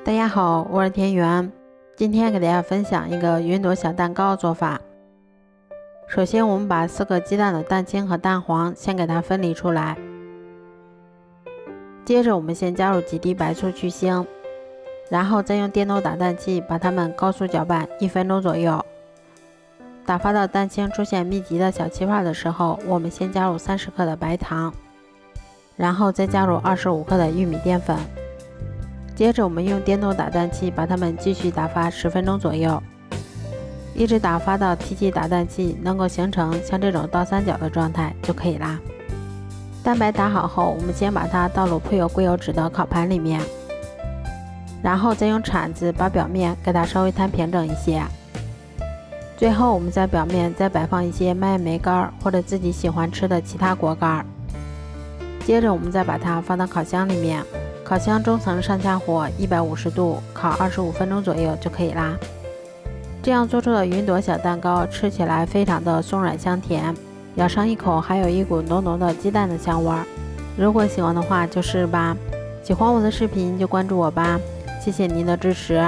大家好，我是田园，今天给大家分享一个云朵小蛋糕做法。首先我们把4个鸡蛋的蛋清和蛋黄先给它分离出来，接着我们先加入几滴白醋去腥，然后再用电动打蛋器把它们高速搅拌1分钟左右。打发到蛋清出现密集的小气泡的时候，我们先加入30克的白糖，然后再加入25克的玉米淀粉。接着我们用电动打蛋器把它们继续打发10分钟左右，一直打发到提起打蛋器能够形成像这种倒三角的状态就可以啦。蛋白打好后，我们先把它倒入铺有硅油纸的烤盘里面，然后再用铲子把表面给它稍微摊平整一些。最后我们在表面再摆放一些麦芽梅干或者自己喜欢吃的其他果干。接着我们再把它放到烤箱里面，烤箱中层上下火150度烤25分钟左右就可以啦。这样做出的云朵小蛋糕吃起来非常的松软香甜，咬上一口还有一股浓浓的鸡蛋的香味儿。如果喜欢的话就试试吧，喜欢我的视频就关注我吧，谢谢您的支持。